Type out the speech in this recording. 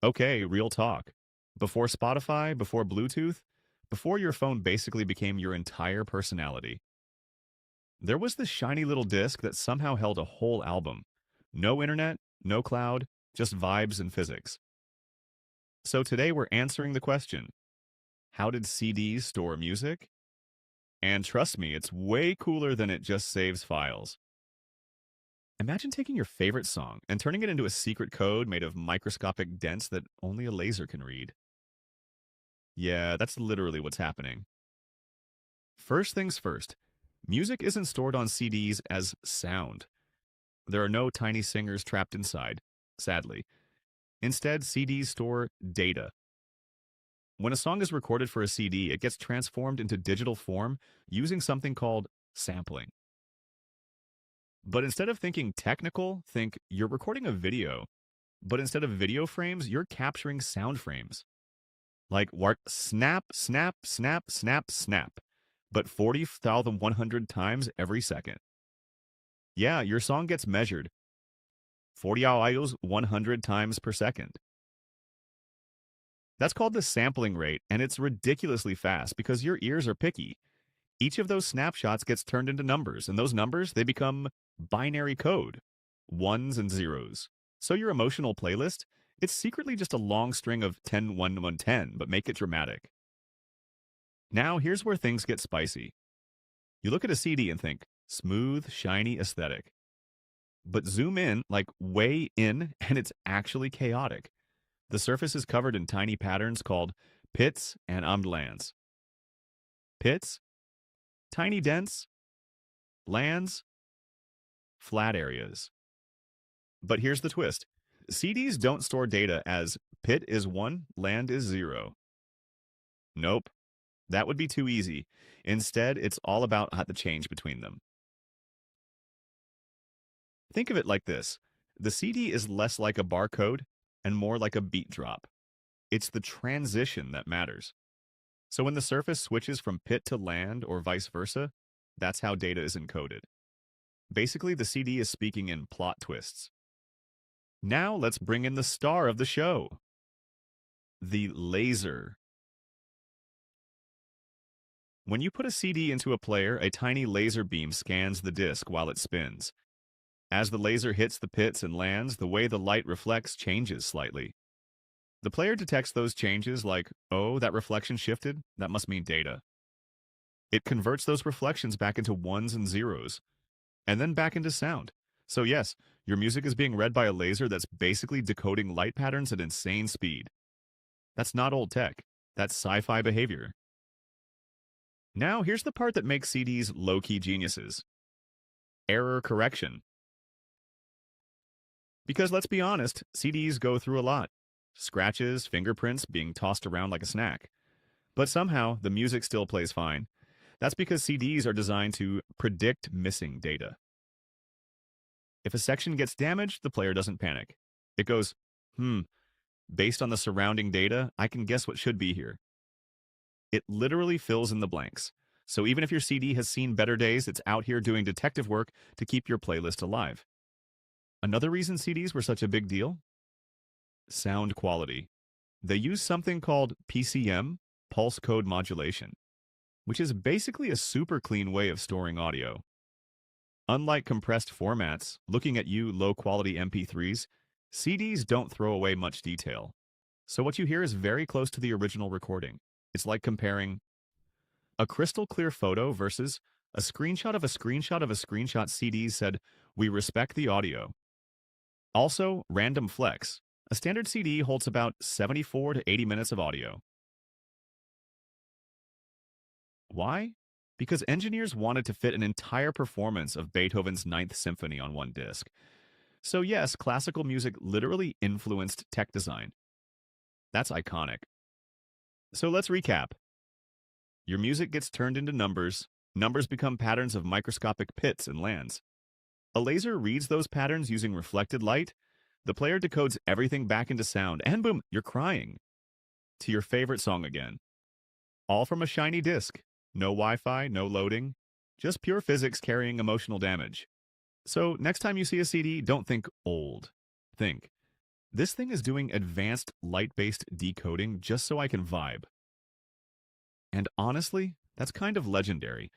Okay, real talk. Before Spotify, before Bluetooth, before your phone basically became your entire personality, there was this shiny little disc that somehow held a whole album. No internet, no cloud, just vibes and physics. So today we're answering the question, how did CDs store music? And trust me, it's way cooler than it just saves files. Imagine taking your favorite song and turning it into a secret code made of microscopic dents that only a laser can read. Yeah, that's literally what's happening. First things first, music isn't stored on CDs as sound. There are no tiny singers trapped inside, sadly. Instead, CDs store data. When a song is recorded for a CD, it gets transformed into digital form using something called sampling. But instead of thinking technical, think you're recording a video. But instead of video frames, you're capturing sound frames. Like what snap, snap, snap, snap, snap, but 40,100 times every second. Yeah, your song gets measured 40 IOs 100 times per second. That's called the sampling rate, and it's ridiculously fast because your ears are picky. Each of those snapshots gets turned into numbers, and those numbers, they become binary code, ones and zeros. So your emotional playlist, it's secretly just a long string of 10, 1, 1, 10, but make it dramatic. Now, here's where things get spicy. You look at a CD and think, smooth, shiny aesthetic. But zoom in, like way in, and it's actually chaotic. The surface is covered in tiny patterns called pits and umlands. Pits, tiny dents, lands, flat areas. But here's the twist. CDs don't store data as pit is 1, land is 0. Nope, that would be too easy. Instead, it's all about the change between them. Think of it like this. The CD is less like a barcode and more like a beat drop. It's the transition that matters. So when the surface switches from pit to land or vice versa, that's how data is encoded. Basically, the CD is speaking in plot twists. Now let's bring in the star of the show, the laser. When you put a CD into a player, a tiny laser beam scans the disc while it spins. As the laser hits the pits and lands, the way the light reflects changes slightly. The player detects those changes like, oh, that reflection shifted? That must mean data. It converts those reflections back into ones and zeros, and then back into sound. So yes, your music is being read by a laser that's basically decoding light patterns at insane speed. That's not old tech. That's sci-fi behavior. Now, here's the part that makes CDs low-key geniuses. Error correction. Because let's be honest, CDs go through a lot. Scratches, fingerprints, being tossed around like a snack. But somehow, the music still plays fine. That's because CDs are designed to predict missing data. If a section gets damaged, the player doesn't panic. It goes, based on the surrounding data, I can guess what should be here. It literally fills in the blanks. So even if your CD has seen better days, it's out here doing detective work to keep your playlist alive. Another reason CDs were such a big deal? Sound quality. They use something called PCM, pulse code modulation, which is basically a super clean way of storing audio. Unlike compressed formats, looking at you low-quality MP3s, CDs don't throw away much detail. So what you hear is very close to the original recording. It's like comparing a crystal clear photo versus a screenshot of a screenshot of a screenshot. CDs said, we respect the audio. Also, random flex. A standard CD holds about 74 to 80 minutes of audio. Why? Because engineers wanted to fit an entire performance of Beethoven's Ninth Symphony on one disc. So yes, classical music literally influenced tech design. That's iconic. So let's recap. Your music gets turned into numbers. Numbers become patterns of microscopic pits and lands. A laser reads those patterns using reflected light. The player decodes everything back into sound, and boom, you're crying to your favorite song again. All from a shiny disc. No Wi-Fi, no loading. Just pure physics carrying emotional damage. So next time you see a CD, don't think old. Think, This thing is doing advanced light-based decoding just so I can vibe. And honestly, that's kind of legendary.